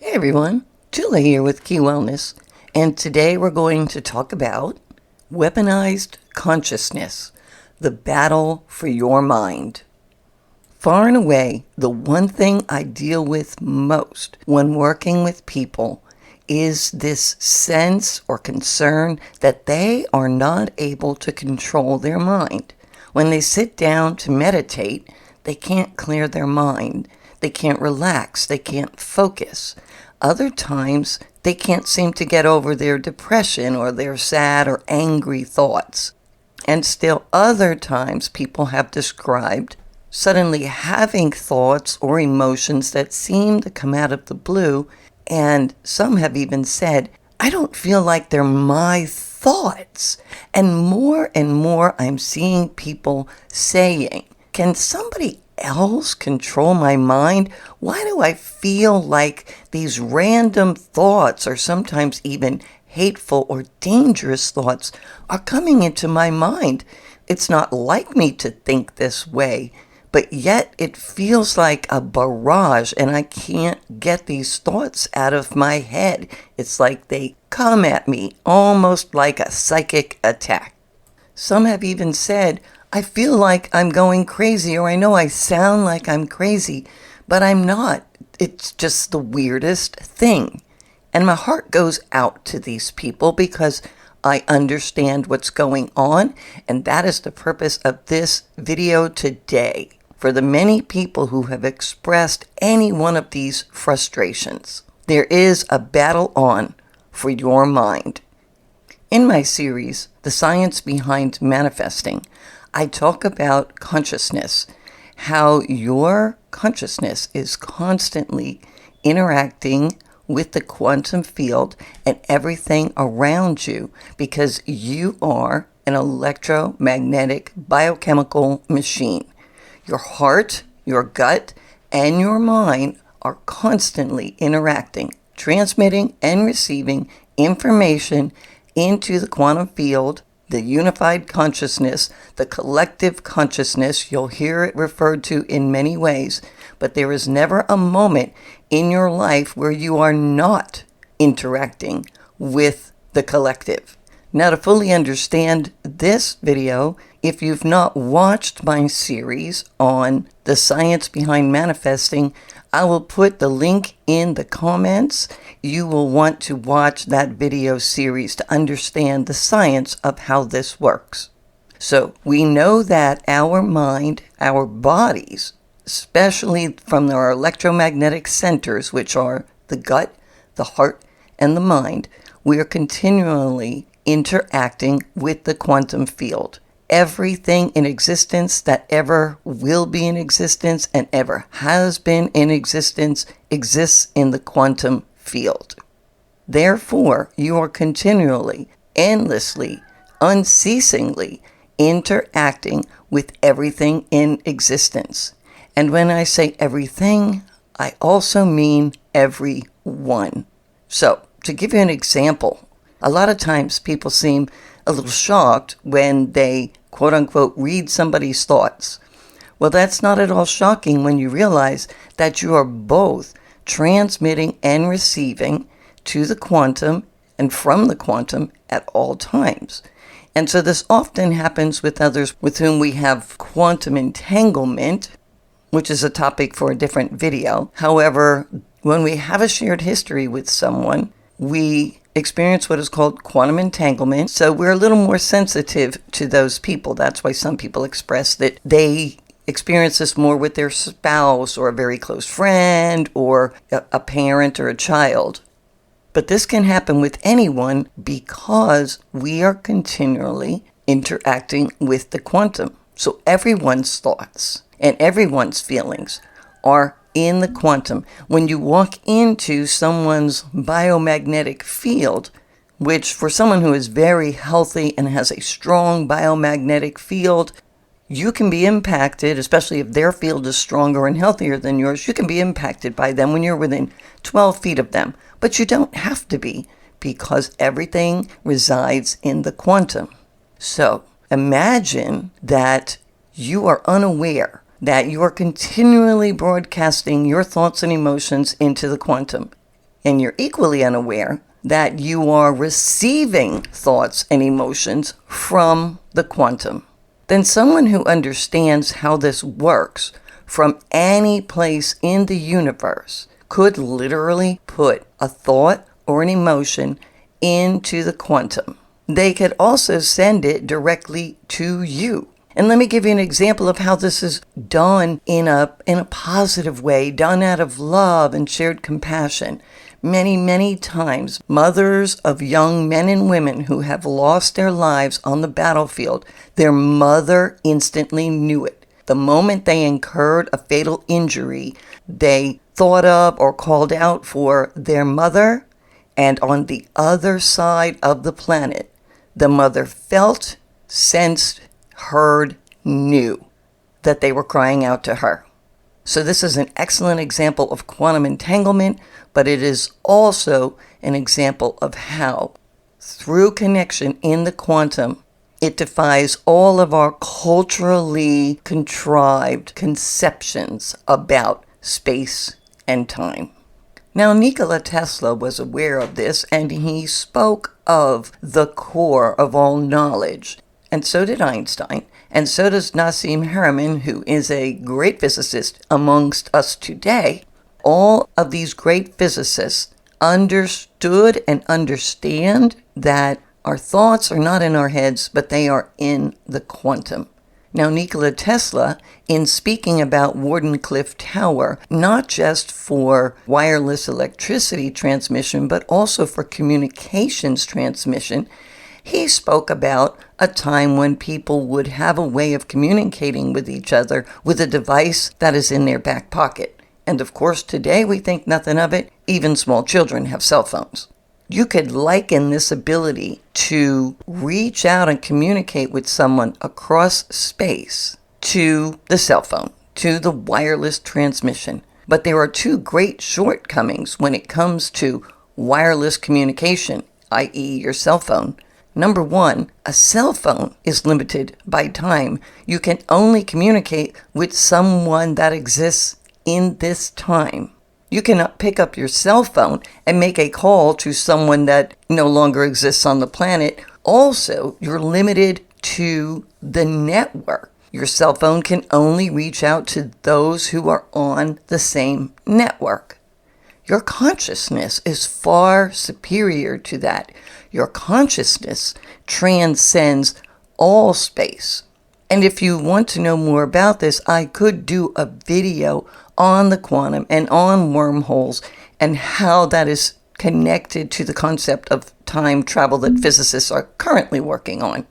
Hey everyone, Julie here with Key Wellness, and today we're going to talk about weaponized consciousness, the battle for your mind. Far and away, the one thing I deal with most when working with people is this sense or concern that they are not able to control their mind. When they sit down to meditate, they can't clear their mind. They can't relax. They can't focus. Other times, they can't seem to get over their depression or their sad or angry thoughts. And still other times, people have described suddenly having thoughts or emotions that seem to come out of the blue. And some have even said, I don't feel like they're my thoughts. And more I'm seeing people saying, can somebody else control my mind? Why do I feel like these random thoughts or sometimes even hateful or dangerous thoughts are coming into my mind? It's not like me to think this way, but yet it feels like a barrage and I can't get these thoughts out of my head. It's like they come at me almost like a psychic attack. Some have even said, I feel like I'm going crazy, or I know I sound like I'm crazy, but I'm not. It's just the weirdest thing. And my heart goes out to these people because I understand what's going on, and that is the purpose of this video today, for the many people who have expressed any one of these frustrations. There is a battle on for your mind. In my series, The Science Behind Manifesting, I talk about consciousness, how your consciousness is constantly interacting with the quantum field and everything around you because you are an electromagnetic biochemical machine. Your heart, your gut, and your mind are constantly interacting, transmitting and receiving information into the quantum field, the unified consciousness, the collective consciousness. You'll hear it referred to in many ways, but there is never a moment in your life where you are not interacting with the collective. Now, to fully understand this video, if you've not watched my series on the science behind manifesting, I will put the link in the comments. You will want to watch that video series to understand the science of how this works. So we know that our mind, our bodies, especially from our electromagnetic centers, which are the gut, the heart, and the mind, we are continually interacting with the quantum field. Everything in existence that ever will be in existence and ever has been in existence exists in the quantum field. Therefore, you are continually, endlessly, unceasingly interacting with everything in existence. And when I say everything, I also mean everyone. So, to give you an example, a lot of times people seem a little shocked when they, quote unquote, read somebody's thoughts. Well, that's not at all shocking when you realize that you are both transmitting and receiving to the quantum and from the quantum at all times. And so this often happens with others with whom we have quantum entanglement, which is a topic for a different video. However, when we have a shared history with someone, we experience what is called quantum entanglement. So we're a little more sensitive to those people. That's why some people express that they experience this more with their spouse or a very close friend or a parent or a child. But this can happen with anyone because we are continually interacting with the quantum. So everyone's thoughts and everyone's feelings are in the quantum. When you walk into someone's biomagnetic field, which for someone who is very healthy and has a strong biomagnetic field, you can be impacted, especially if their field is stronger and healthier than yours, you can be impacted by them when you're within 12 feet of them. But you don't have to be, because everything resides in the quantum. So imagine that you are unaware that you are continually broadcasting your thoughts and emotions into the quantum. and you're equally unaware that you are receiving thoughts and emotions from the quantum, then someone who understands how this works from any place in the universe could literally put a thought or an emotion into the quantum. They could also send it directly to you. And let me give you an example of how this is done in a positive way, done out of love and shared compassion. Many, many times, mothers of young men and women who have lost their lives on the battlefield, their mother instantly knew it. The moment they incurred a fatal injury, they thought of or called out for their mother, and on the other side of the planet, the mother felt, sensed, heard, knew that they were crying out to her. So this is an excellent example of quantum entanglement, but it is also an example of how, through connection in the quantum, it defies all of our culturally contrived conceptions about space and time. Now, Nikola Tesla was aware of this, and he spoke of the core of all knowledge. And so did Einstein, and so does Nassim Haramein, who is a great physicist amongst us today. All of these great physicists understood and understand that our thoughts are not in our heads, but they are in the quantum. Now, Nikola Tesla, in speaking about Wardenclyffe Tower, not just for wireless electricity transmission, but also for communications transmission, he spoke about a time when people would have a way of communicating with each other with a device that is in their back pocket. And of course, today we think nothing of it. Even small children have cell phones. You could liken this ability to reach out and communicate with someone across space to the cell phone, to the wireless transmission. But there are two great shortcomings when it comes to wireless communication, i.e. your cell phone. Number one, a cell phone is limited by time. You can only communicate with someone that exists in this time. You cannot pick up your cell phone and make a call to someone that no longer exists on the planet. Also, you're limited to the network. Your cell phone can only reach out to those who are on the same network. Your consciousness is far superior to that. Your consciousness transcends all space. And if you want to know more about this, I could do a video on the quantum and on wormholes and how that is connected to the concept of time travel that physicists are currently working on.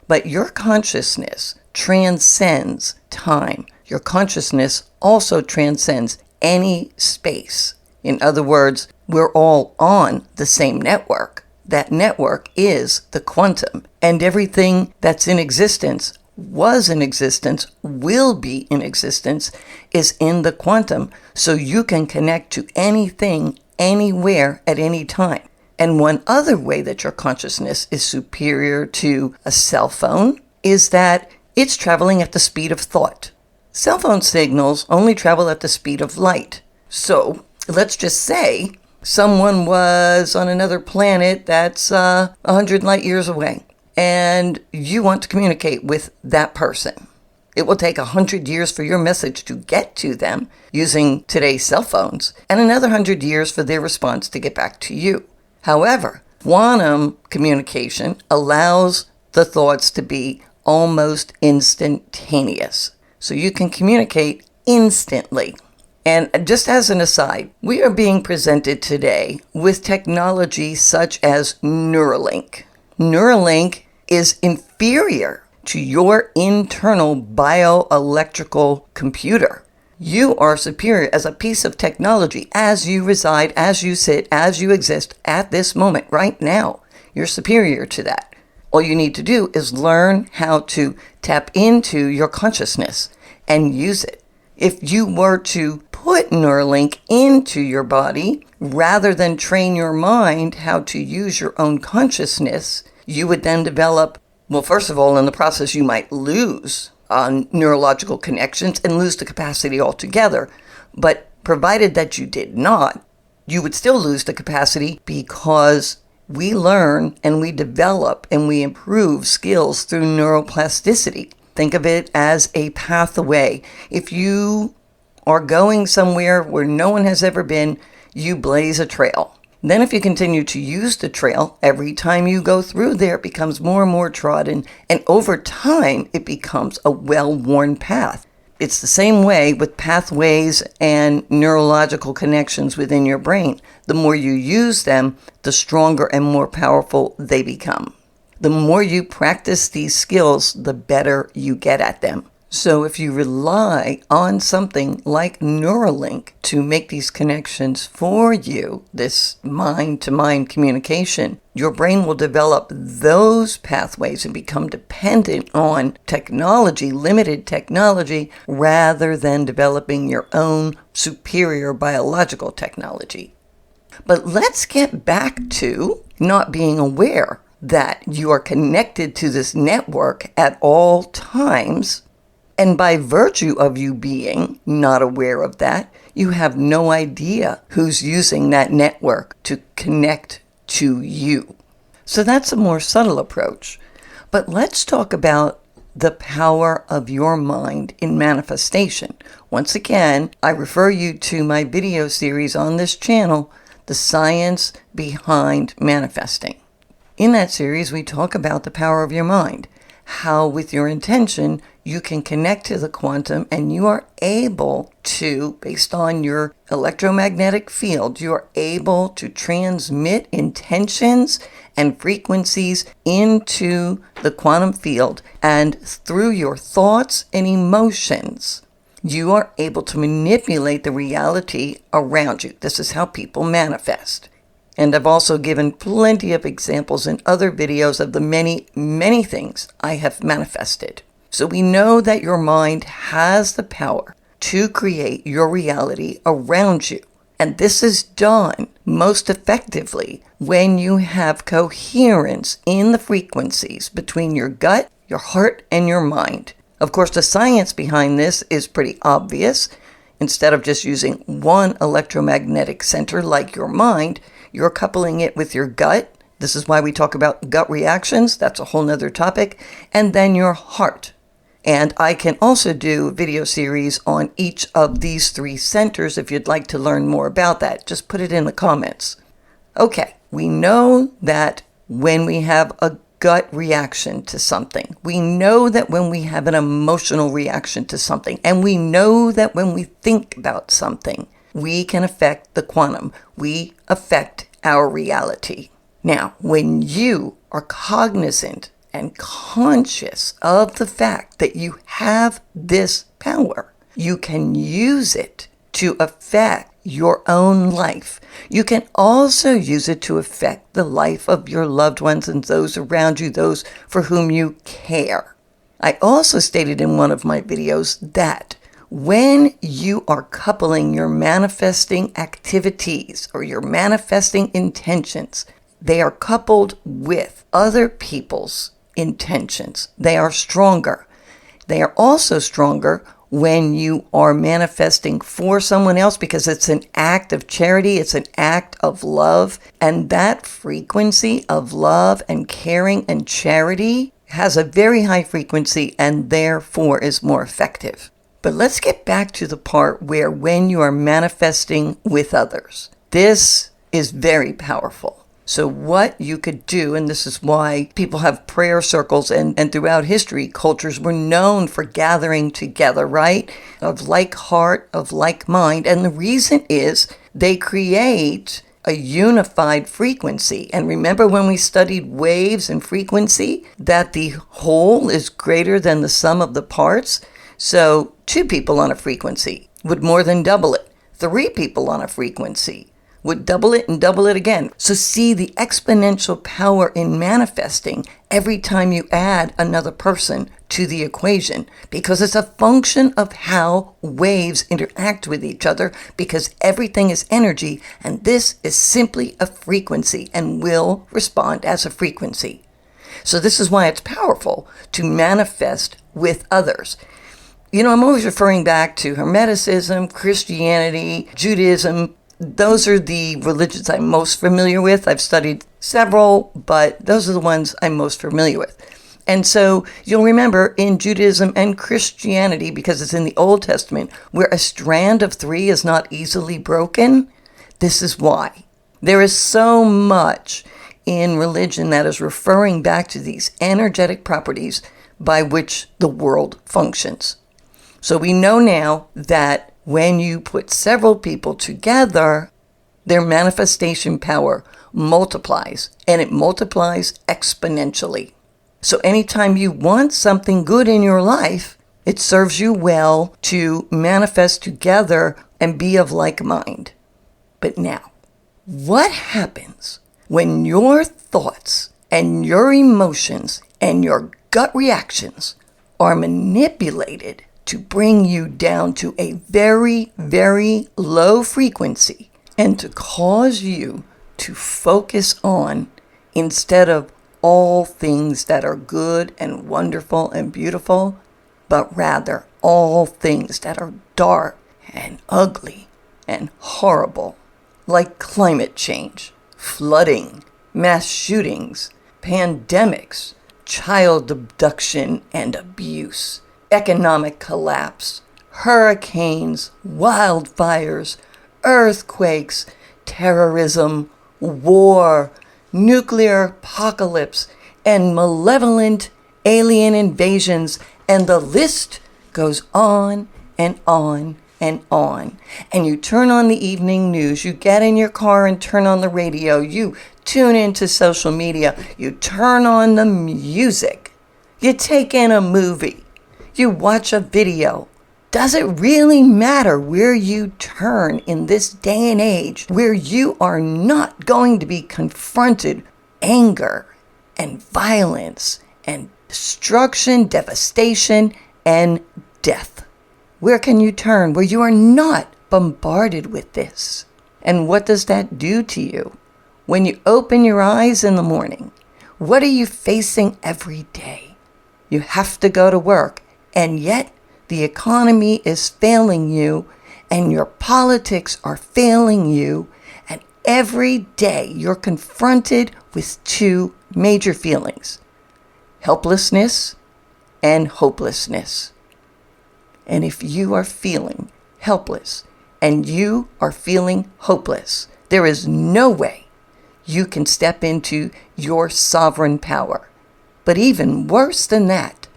But your consciousness transcends time. Your consciousness also transcends any space. In other words, we're all on the same network. That network is the quantum, and everything that's in existence, was in existence, will be in existence, is in the quantum, so you can connect to anything, anywhere, at any time. And one other way that your consciousness is superior to a cell phone is that it's traveling at the speed of thought. Cell phone signals only travel at the speed of light. So, let's just say someone was on another planet that's 100 light years away, and you want to communicate with that person. It will take 100 years for your message to get to them using today's cell phones, and another 100 years for their response to get back to you. However, quantum communication allows the thoughts to be almost instantaneous. So you can communicate instantly. And just as an aside, we are being presented today with technology such as Neuralink. Neuralink is inferior to your internal bioelectrical computer. You are superior as a piece of technology as you reside, as you sit, as you exist at this moment, right now. You're superior to that. All you need to do is learn how to tap into your consciousness and use it. If you were to put Neuralink into your body, rather than train your mind how to use your own consciousness, you would then develop, well, first of all, in the process, you might lose neurological connections and lose the capacity altogether. But provided that you did not, you would still lose the capacity because we learn and we develop and we improve skills through neuroplasticity. Think of it as a pathway. If you are going somewhere where no one has ever been, you blaze a trail. Then if you continue to use the trail, every time you go through there, it becomes more and more trodden, and over time, it becomes a well-worn path. It's the same way with pathways and neurological connections within your brain. The more you use them, the stronger and more powerful they become. The more you practice these skills, the better you get at them. So if you rely on something like Neuralink to make these connections for you, this mind-to-mind communication, your brain will develop those pathways and become dependent on technology, limited technology, rather than developing your own superior biological technology. But let's get back to not being aware that you are connected to this network at all times. And by virtue of you being not aware of that, you have no idea who's using that network to connect to you. So that's a more subtle approach. But let's talk about the power of your mind in manifestation. Once again, I refer you to my video series on this channel, The Science Behind Manifesting. In that series, we talk about the power of your mind, how with your intention, you can connect to the quantum and you are able to, based on your electromagnetic field, you are able to transmit intentions and frequencies into the quantum field. And through your thoughts and emotions, you are able to manipulate the reality around you. This is how people manifest. And I've also given plenty of examples in other videos of the many, many things I have manifested. So we know that your mind has the power to create your reality around you. And this is done most effectively when you have coherence in the frequencies between your gut, your heart, and your mind. Of course, the science behind this is pretty obvious. Instead of just using one electromagnetic center like your mind, you're coupling it with your gut. This is why we talk about gut reactions. That's a whole nother topic. And then your heart. And I can also do a video series on each of these three centers if you'd like to learn more about that. Just put it in the comments. Okay, we know that when we have a gut reaction to something, we know that when we have an emotional reaction to something, and we know that when we think about something, we can affect the quantum. We affect our reality. Now, when you are cognizant and conscious of the fact that you have this power, you can use it to affect your own life. You can also use it to affect the life of your loved ones and those around you, those for whom you care. I also stated in one of my videos that when you are coupling your manifesting activities or your manifesting intentions, they are coupled with other people's intentions. They are stronger. They are also stronger when you are manifesting for someone else because it's an act of charity, it's an act of love, and that frequency of love and caring and charity has a very high frequency and therefore is more effective. But let's get back to the part where when you are manifesting with others, this is very powerful. So what you could do, and this is why people have prayer circles, and throughout history, cultures were known for gathering together, right? Of like heart, of like mind. And the reason is they create a unified frequency. And remember when we studied waves and frequency, that the whole is greater than the sum of the parts? So 2 people on a frequency would more than double it. 3 people on a frequency would double it and double it again. So see the exponential power in manifesting every time you add another person to the equation, because it's a function of how waves interact with each other, because everything is energy, and this is simply a frequency and will respond as a frequency. So this is why it's powerful to manifest with others. You know, I'm always referring back to Hermeticism, Christianity, Judaism, those are the religions I'm most familiar with. I've studied several, but those are the ones I'm most familiar with. And so you'll remember in Judaism and Christianity, because it's in the Old Testament, where a strand of three is not easily broken, this is why. There is so much in religion that is referring back to these energetic properties by which the world functions. So we know now that when you put several people together, their manifestation power multiplies, and it multiplies exponentially. So anytime you want something good in your life, it serves you well to manifest together and be of like mind. But now, what happens when your thoughts and your emotions and your gut reactions are manipulated to bring you down to a very, very low frequency and to cause you to focus on, instead of all things that are good and wonderful and beautiful, but rather all things that are dark and ugly and horrible, like climate change, flooding, mass shootings, pandemics, child abduction and abuse, economic collapse, hurricanes, wildfires, earthquakes, terrorism, war, nuclear apocalypse, and malevolent alien invasions, and the list goes on and on and on. And you turn on the evening news, you get in your car and turn on the radio, you tune into social media, you turn on the music, you take in a movie, you watch a video. Does it really matter where you turn in this day and age, where you are not going to be confronted with anger and violence and destruction, devastation, and death? Where can you turn where you are not bombarded with this? And what does that do to you? When you open your eyes in the morning, what are you facing every day? You have to go to work, and yet the economy is failing you, and your politics are failing you, and every day you're confronted with two major feelings: helplessness and hopelessness. And if you are feeling helpless and you are feeling hopeless, there is no way you can step into your sovereign power. But even worse than that,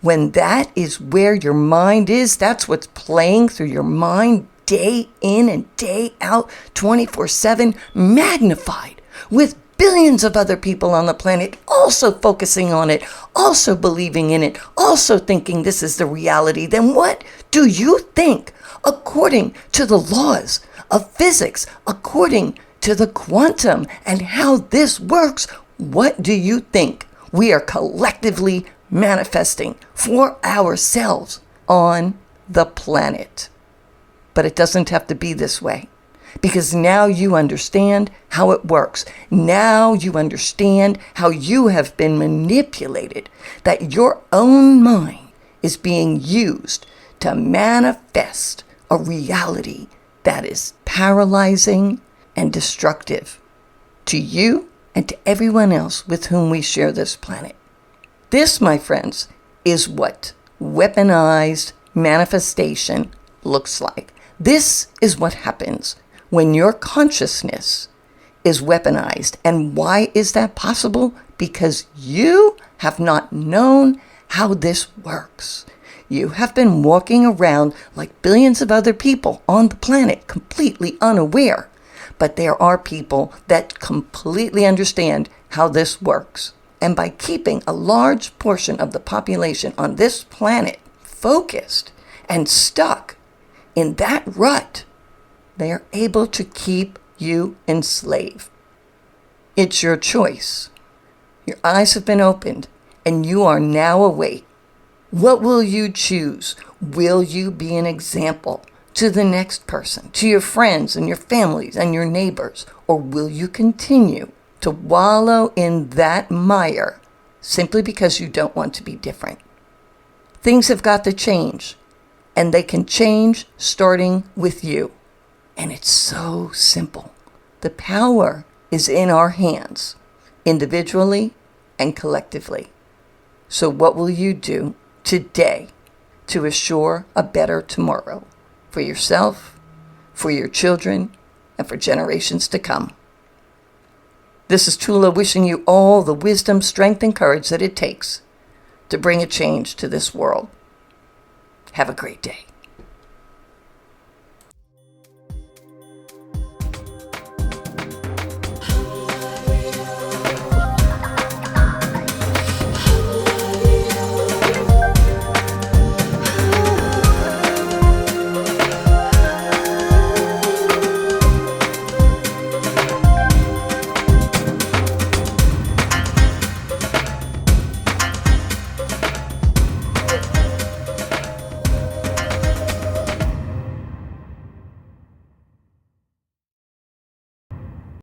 when that is where your mind is, that's what's playing through your mind day in and day out, 24/7, magnified with billions of other people on the planet also focusing on it, also believing in it, also thinking this is the reality, then what do you think, according to the laws of physics, according to the quantum and how this works, what do you think we are collectively manifesting for ourselves on the planet? But it doesn't have to be this way, because now you understand how it works. Now you understand how you have been manipulated, that your own mind is being used to manifest a reality that is paralyzing and destructive to you and to everyone else with whom we share this planet. This, my friends, is what weaponized manifestation looks like. This is what happens when your consciousness is weaponized. And why is that possible? Because you have not known how this works. You have been walking around like billions of other people on the planet, completely unaware. But there are people that completely understand how this works. And by keeping a large portion of the population on this planet focused and stuck in that rut, they are able to keep you enslaved. It's your choice. Your eyes have been opened, and you are now awake. What will you choose? Will you be an example to the next person, to your friends and your families and your neighbors? Or will you continue to wallow in that mire simply because you don't want to be different? Things have got to change, and they can change starting with you. And it's so simple. The power is in our hands, individually and collectively. So what will you do today to assure a better tomorrow for yourself, for your children, and for generations to come? This is Tula wishing you all the wisdom, strength, and courage that it takes to bring a change to this world. Have a great day.